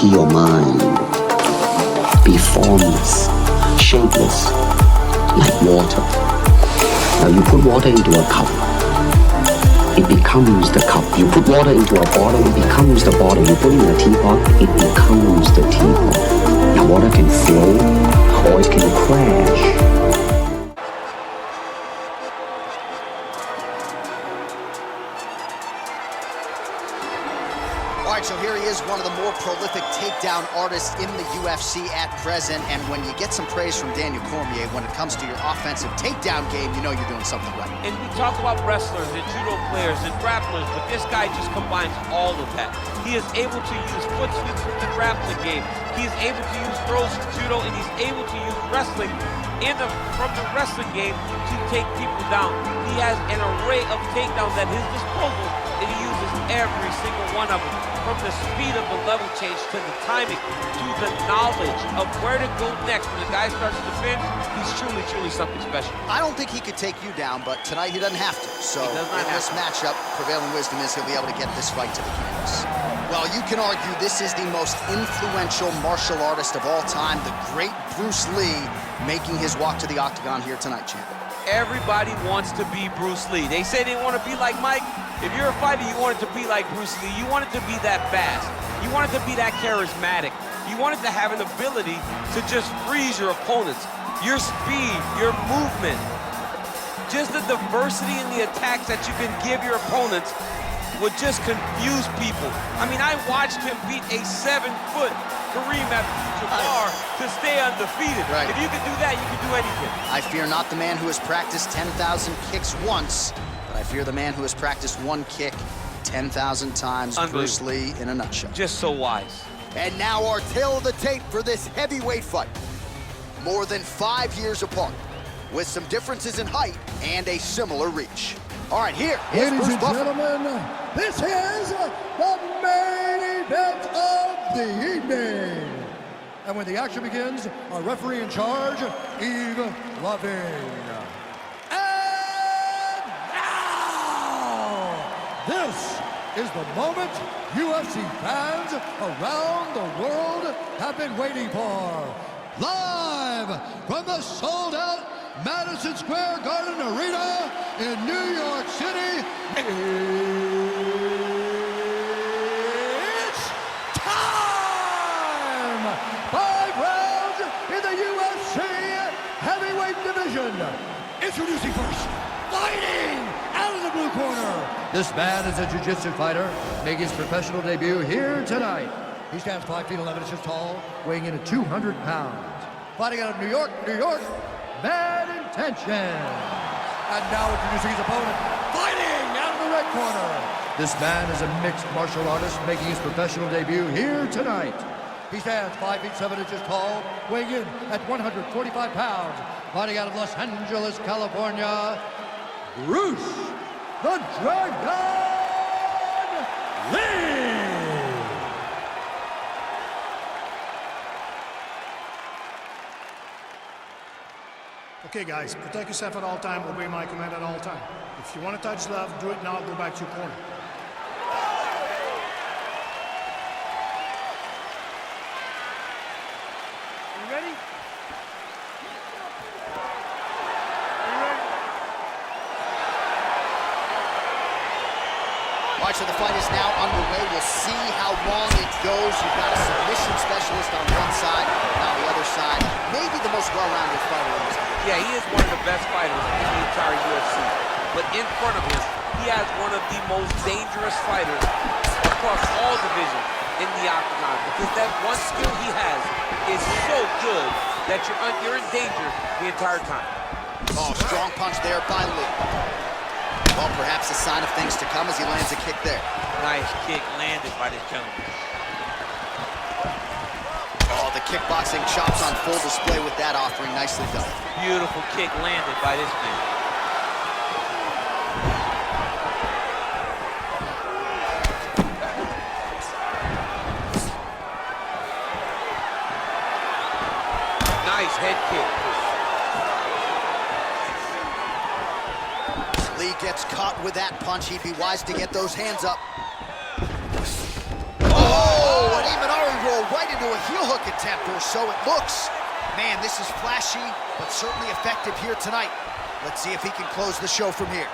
to your mind. Be formless, shapeless, like water. Now you put water into a cup, it becomes the cup. You put water into a bottle, it becomes the bottle. You put it in a teapot, it becomes the teapot. Now water can flow or it can crash. All right, so here he is, one of the more prolific takedown artists in the UFC at present. And when you get some praise from Daniel Cormier when it comes to your offensive takedown game, you know you're doing something right. And we talk about wrestlers and judo players and grapplers, but this guy just combines all of that. He is able to use foot sweeps from the grappling game. He is able to use throws from judo, and he's able to use wrestling from the wrestling game to take people down. He has an array of takedowns at his disposal, and he uses every single one of them. From the speed of the level change to the timing to the knowledge of where to go next when the guy starts to defend, he's truly something special. I don't think he could take you down, but tonight he doesn't have to. So in this matchup, prevailing wisdom is he'll be able to get this fight to the canvas. Well, you can argue this is the most influential martial artist of all time, the great Bruce Lee, making his walk to the octagon here tonight, champ. Everybody wants to be Bruce Lee. They say they want to be like Mike. If you're a fighter, you want it to be like Bruce Lee. You want it to be that fast. You want it to be that charismatic. You want it to have an ability to just freeze your opponents. Your speed, your movement, just the diversity in the attacks that you can give your opponents would just confuse people. I mean, I watched him beat a 7-foot Kareem Abdul-Jabbar to stay undefeated. Right. If you can do that, you can do anything. I fear not the man who has practiced 10,000 kicks once, but I fear the man who has practiced one kick 10,000 times. Bruce Lee in a nutshell. Just so wise. And now our tale of the tape for this heavyweight fight. More than 5 years apart, with some differences in height and a similar reach. All right, here is Ladies Bruce and Buffer. gentlemen, this is the main event of the evening. And when the action begins, our referee in charge, Yves Lavigne. And now, this is the moment UFC fans around the world have been waiting for. Live from the sold-out Madison Square Garden Arena in New York City, it's time! 5 rounds in the UFC heavyweight division. Introducing first, fighting out of the blue corner. This man is a jiu-jitsu fighter, making his professional debut here tonight. He stands 5 feet 11 inches tall, weighing in at 200 pounds. Fighting out of New York, Bad Intentions. And now introducing his opponent, fighting out of the red corner. This man is a mixed martial artist making his professional debut here tonight. He stands 5 feet 7 inches tall, weighing in at 145 pounds. Fighting out of Los Angeles, California, Bruce the Dragon Lee. Okay, guys, protect yourself at all time, obey my command at all time. If you want to touch left, do it now, go back to your corner. You ready? All right, so the fight is now underway. We'll see how long it goes. You've got a submission specialist on one side, and on the other side, maybe the most well-rounded fighter in this division. Yeah, he is one of the best fighters in the entire UFC. But in front of him, he has one of the most dangerous fighters across all divisions in the octagon. Because that one skill he has is so good that you're in danger the entire time. Oh, strong punch there by Lee. Well, perhaps a sign of things to come as he lands a kick there. Nice kick landed by this gentleman. Oh, the kickboxing chops on full display with that offering. Nicely done. Beautiful kick landed by this man. Nice head kick. Lee gets caught with that punch. He'd be wise to get those hands up. Oh, an Imanari roll right into a heel hook attempt, or so it looks. Man, this is flashy, but certainly effective here tonight. Let's see if he can close the show from here.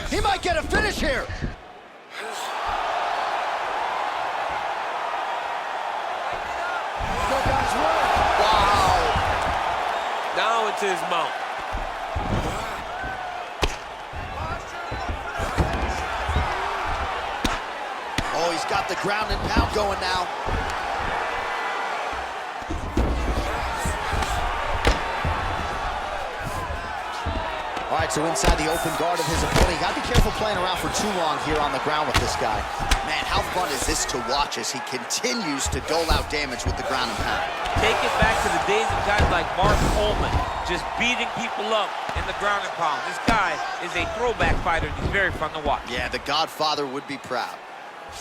He might get a finish here. Wow. Now into his mount. Oh, he's got the ground and pound going now. All right, so inside the open guard of his opponent. You gotta be careful playing around for too long here on the ground with this guy. Man, how fun is this to watch as he continues to dole out damage with the ground and pound. Take it back to the days of guys like Mark Coleman, just beating people up in the ground and pound. This guy is a throwback fighter. He's very fun to watch. Yeah, the Godfather would be proud.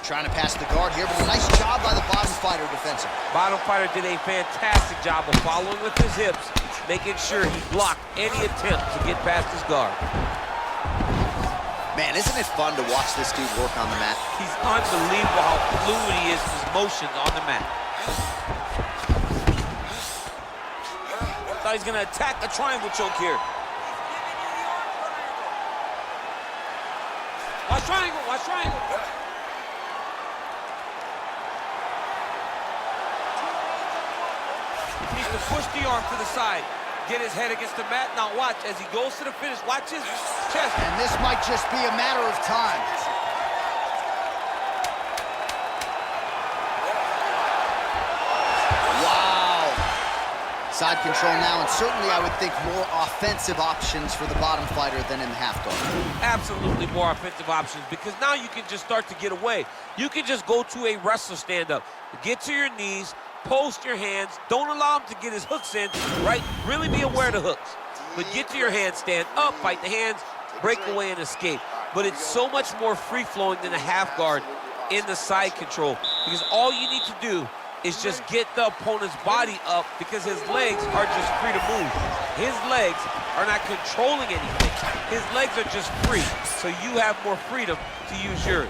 Trying to pass the guard here, but a nice job by the bottom fighter defensive. Bottom fighter did a fantastic job of following with his hips, making sure he blocked any attempt to get past his guard. Man, isn't it fun to watch this dude work on the mat? He's unbelievable how fluid he is with his motions on the mat. Thought he's gonna attack the triangle choke here. Watch triangle, watch triangle. He needs to push the arm to the side. Get his head against the mat. Now watch, as he goes to the finish, watch his chest. And this might just be a matter of time. Wow. Side control now, and certainly I would think more offensive options for the bottom fighter than in the half guard. Absolutely more offensive options, because now you can just start to get away. You can just go to a wrestler stand-up. Get to your knees, post your hands, don't allow him to get his hooks in, right? Really be aware of the hooks. But get to your hands, stand up, fight the hands, break away and escape. But it's so much more free-flowing than a half guard in the side control, because all you need to do is just get the opponent's body up, because his legs are just free to move. His legs are not controlling anything. His legs are just free, so you have more freedom to use yours.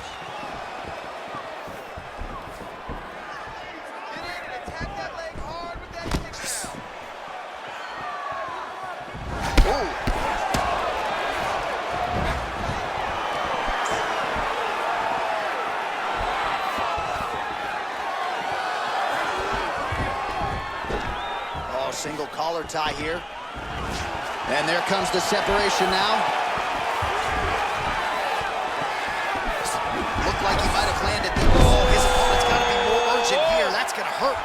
Single collar tie here. And there comes the separation now. Looked like he might have landed there. Oh, his opponent's got to be more urgent here. That's going to hurt.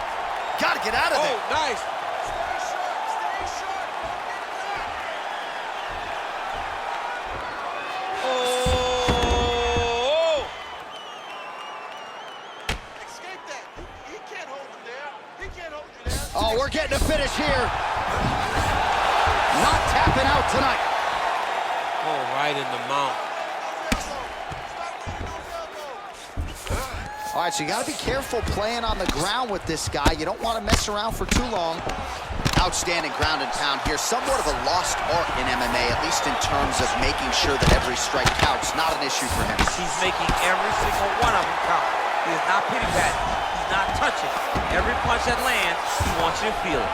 Got to get out of there. Oh, nice. Oh! Escape that. He can't hold him there. He can't hold you there. Oh, we're getting a finish here. Not tapping out tonight. Oh, right in the mount. All right, so you got to be careful playing on the ground with this guy. You don't want to mess around for too long. Outstanding ground and pound here. Somewhat of a lost art in MMA, at least in terms of making sure that every strike counts. Not an issue for him. He's making every single one of them count. He is not pity-patting. He's not touching. Every punch that lands, he wants you to feel it.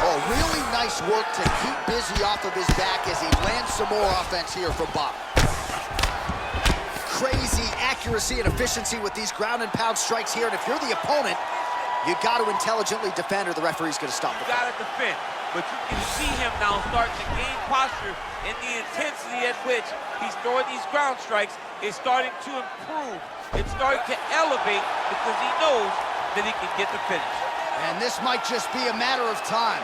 Oh, really nice work to keep busy off of his back as he lands some more offense here from Bob. Crazy accuracy and efficiency with these ground and pound strikes here. And if you're the opponent, you got to intelligently defend, or the referee's going to stop the fight. You got to defend, but you can see him now starting to gain posture, and the intensity at which he's throwing these ground strikes is starting to improve. It's starting to elevate, because he knows that he can get the finish. And this might just be a matter of time.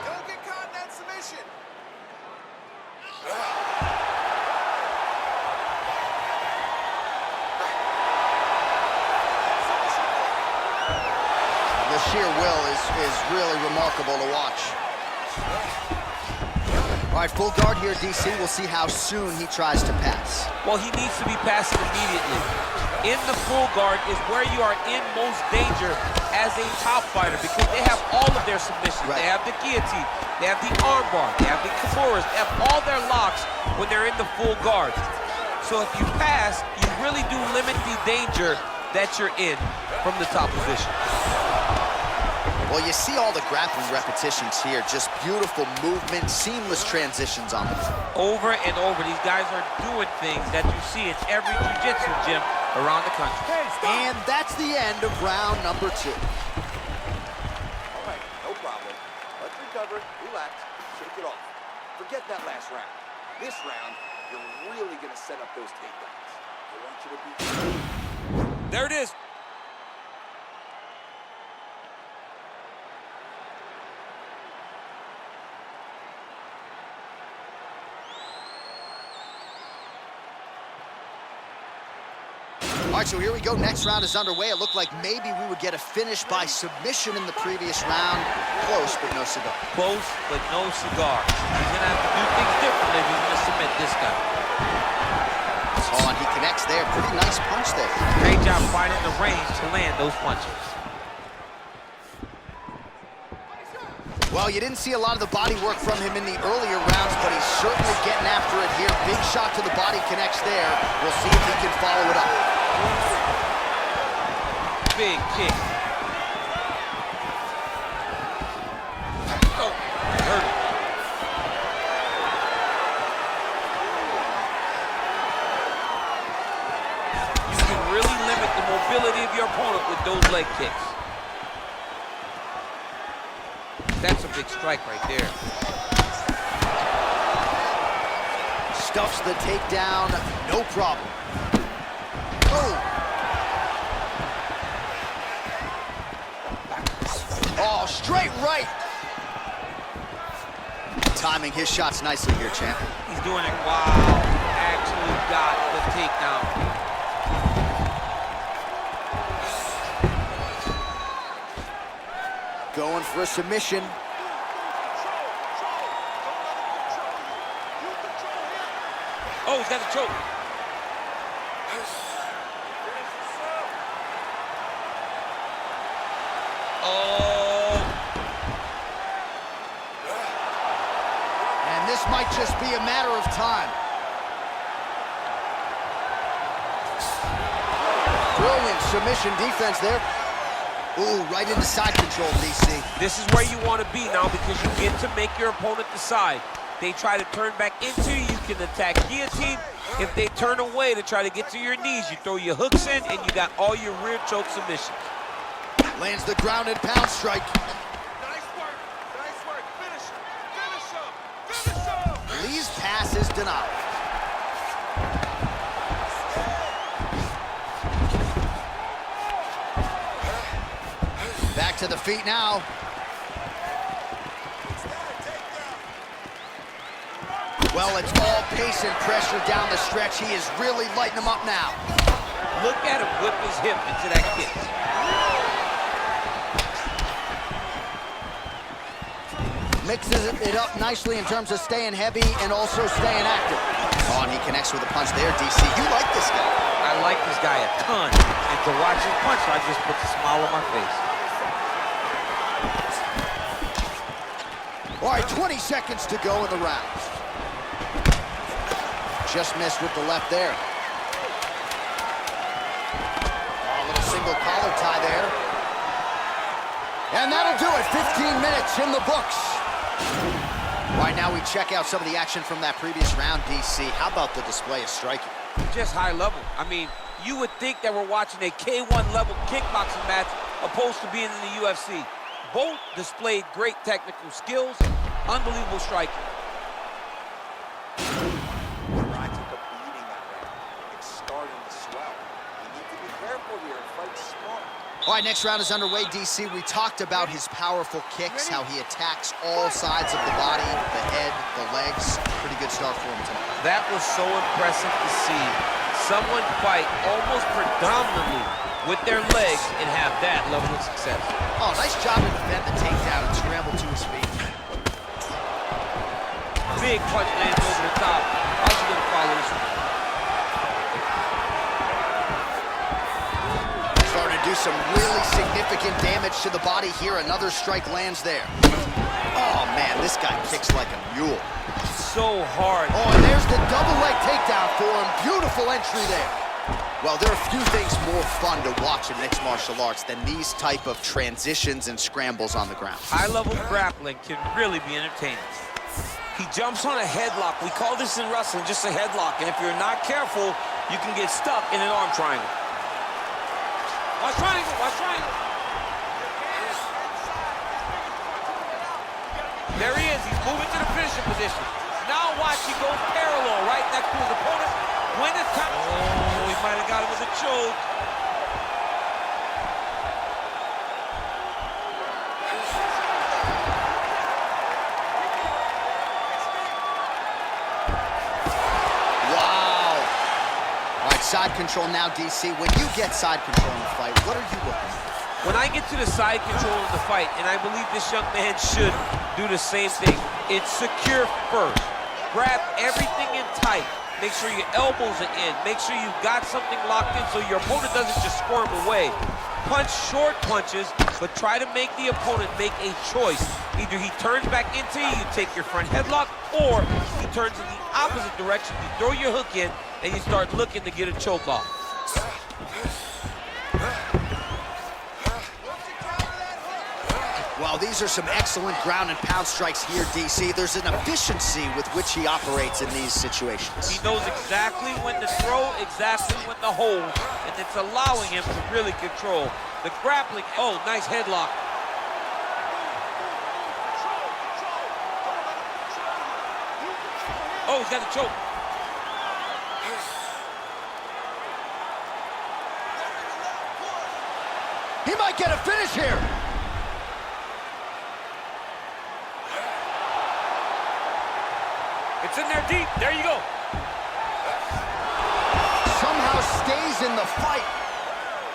Don't get caught in that submission. The sheer will is really remarkable to watch. All right, full guard here, DC. We'll see how soon he tries to pass. Well, he needs to be passing immediately. in the full guard is where you are in most danger as a top fighter because they have all of their submissions. Right. They have the guillotine, they have the armbar, they have the kimuras, they have all their locks when they're in the full guard. So if you pass, you really do limit the danger that you're in from the top position. Well, you see all the grappling repetitions here. Just beautiful movement, seamless transitions on the floor. Over and over, these guys are doing things that you see in every jiu-jitsu gym around the country. And that's the end of round number 2. All right, no problem. Let's recover, relax, shake it off. Forget that last round. This round, you're really going to set up those takedowns. I want you to be... There it is. All right, so here we go. Next round is underway. It looked like maybe we would get a finish by submission in the previous round. Close, but no cigar. Close, but no cigar. He's going to have to do things differently if he's going to submit this guy. Oh, and he connects there. Pretty nice punch there. Great job finding the range to land those punches. Well, you didn't see a lot of the body work from him in the earlier rounds, but he's certainly getting after it here. Big shot to the body connects there. We'll see if he can follow it up. Big kick. Oh, hurt him. You can really limit the mobility of your opponent with those leg kicks. That's a big strike right there. Stuffs the takedown, no problem. Oh! Oh, straight right! Timing his shots nicely here, champ. He's doing it. Wow. Actually got the takedown. Going for a submission. Oh, he's got the choke. Oh. And this might just be a matter of time. Brilliant submission defense there. Ooh, right into side control, DC. This is where you want to be now because you get to make your opponent decide. They try to turn back into you, you can attack guillotine. If they turn away to try to get to your knees, you throw your hooks in and you got all your rear choke submissions. Lands the ground and pound strike. Nice work, finish him, finish him. Lee's pass is denied. Back to the feet now. Well, it's all pace and pressure down the stretch. He is really lighting him up now. Look at him whip his hip into that kick. Mixes it up nicely in terms of staying heavy and also staying active. Oh, and he connects with a punch there, DC. You like this guy. I like this guy a ton. And to watch his punch, I just put a smile on my face. All right, 20 seconds to go in the round. Just missed with the left there. Oh, a little single collar tie there. And that'll do it. 15 minutes in the books. Right now we check out some of the action from that previous round, DC. How about the display of striking? Just high level. I mean, you would think that we're watching a K1 level kickboxing match opposed to being in the UFC. Both displayed great technical skills, unbelievable striking. I took a beating that round. It's starting to swell. You need to be careful here and fight smart. All right, next round is underway, DC. We talked about his powerful kicks, how he attacks all sides of the body, the head, the legs. Pretty good start for him tonight. That was so impressive to see. Someone fight almost predominantly with their legs and have that level of success. Oh, nice job to defend the takedown and scramble to his feet. Big punch lands over the top. How's he gonna follow this one? some really significant damage to the body here. Another strike lands there. Oh, man, this guy kicks like a mule. So hard. Oh, and there's the double leg takedown for him. Beautiful entry there. Well, there are few things more fun to watch in mixed martial arts than these type of transitions and scrambles on the ground. High-level grappling can really be entertaining. He jumps on a headlock. We call this in wrestling just a headlock. And if you're not careful, you can get stuck in an arm triangle. Watch triangle, watch triangle. There he is, he's moving to the finishing position. Now watch, he goes parallel right next to his opponent. When it's time, oh, he might have got it with a choke. Wow. All right, side control now, DC. When you get side control in the fight, what are you looking for? When I get to the side control of the fight, and I believe this young man should do the same thing, it's secure first. Grab everything in tight. Make sure your elbows are in. Make sure you've got something locked in so your opponent doesn't just squirm away. Punch short punches, but try to make the opponent make a choice. Either he turns back into you, you take your front headlock, or he turns in the opposite direction, you throw your hook in, and you start looking to get a choke off. Well, these are some excellent ground and pound strikes here, DC. There's an efficiency with which he operates in these situations. He knows exactly when to throw, exactly when to hold, and it's allowing him to really control the grappling. Oh, nice headlock. Oh, he's got the choke. He might get a finish here. It's in there deep. There you go. Somehow stays in the fight.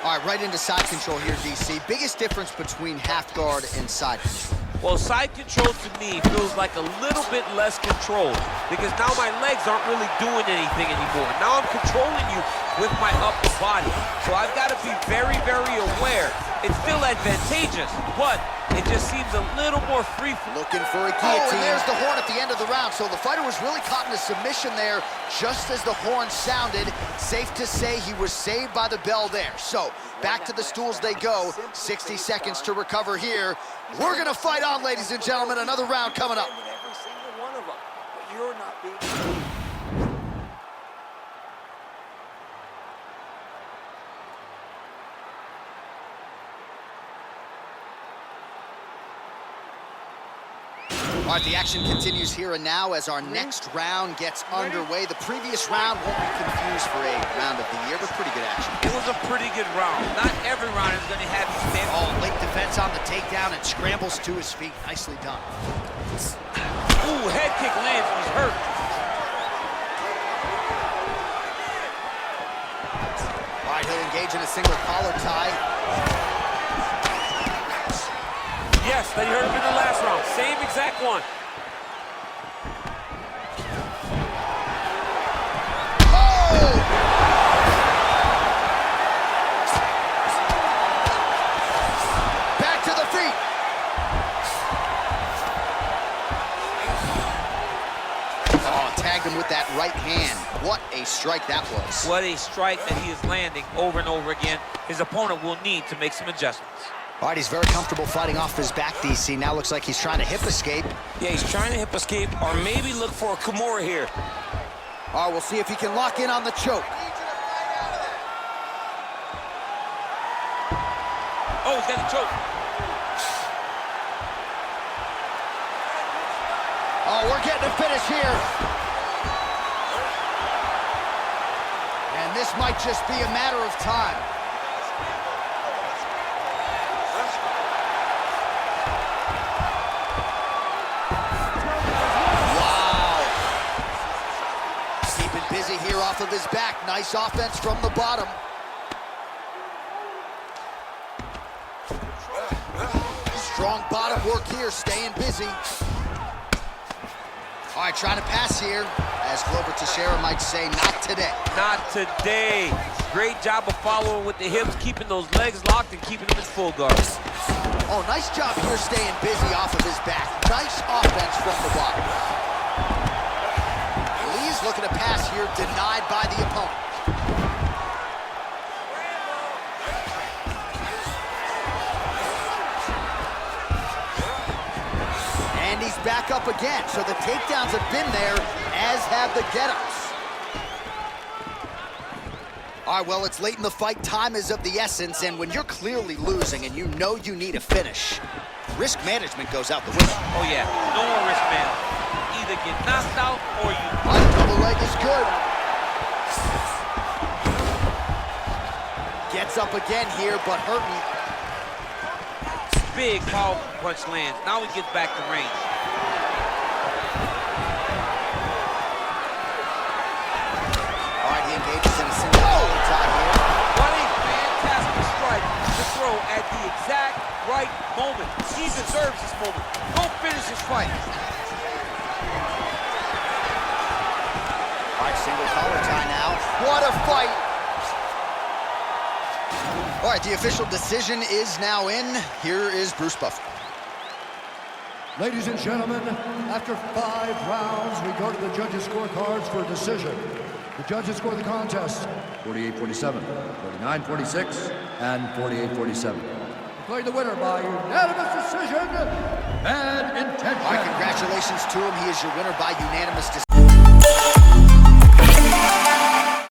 All right, right into side control here, DC. Biggest difference between half guard and side control. Well, side control to me feels like a little bit less control because now my legs aren't really doing anything anymore. Now I'm controlling you with my upper body. So I've got to be very, very aware. It's still advantageous, but it just seems a little more free. Looking for a guillotine. Oh, and there's the horn at the end of the round. So the fighter was really caught in a submission there just as the horn sounded. Safe to say he was saved by the bell there. So back to the stools they go. 60 seconds to recover here. We're going to fight on, ladies and gentlemen. Another round coming up. Every single one of them. But you're not being... All right, the action continues here and now as our next round gets underway. The previous round won't be confused for a round of the year, but pretty good action. It was a pretty good round. Not every round is going to have you stand. Oh, late defense on the takedown and scrambles to his feet. Nicely done. Ooh, head kick lands. He's hurt. All right, he'll engage in a single collar tie. Yes, that you heard him in the last round. Same exact one. Oh! Back to the feet. Oh, tagged him with that right hand. What a strike that was. What a strike that he is landing over and over again. His opponent will need to make some adjustments. All right, he's very comfortable fighting off his back, DC. Now looks like he's trying to hip escape. Yeah, he's trying to hip escape or maybe look for a Kimura here. All right, we'll see if he can lock in on the choke. Oh, he's got the choke. Oh, we're getting a finish here. And this might just be a matter of time. Busy here off of his back. Nice offense from the bottom. Strong bottom work here, staying busy. All right, trying to pass here. As Glover Teixeira might say, not today. Not today. Great job of following with the hips, keeping those legs locked and keeping them in full guard. Oh, nice job here staying busy off of his back. Nice offense from the bottom. Lee's looking to pass here, denied by the opponent. And he's back up again, so the takedowns have been there, as have the get-ups. All right, well, it's late in the fight. Time is of the essence, and when you're clearly losing and you know you need a finish, risk management goes out the window. Oh, yeah. No more risk management. Either get knocked out or you... Double leg is good. Gets up again here, but hurting. Big powerful punch lands. Now he gets back to range. All right, he engages in a single collar tie here. What a fantastic strike to throw at the exact right moment. He deserves this moment. Go finish his fight. All right, single collar tie now. What a fight! All right, the official decision is now in. Here is Bruce Buffer. Ladies and gentlemen, after 5 rounds, we go to the judges' scorecards for a decision. The judges score the contest 48-47, 49-46, and 48-47. Declared the winner by unanimous decision and intention. All right, congratulations to him. He is your winner by unanimous decision.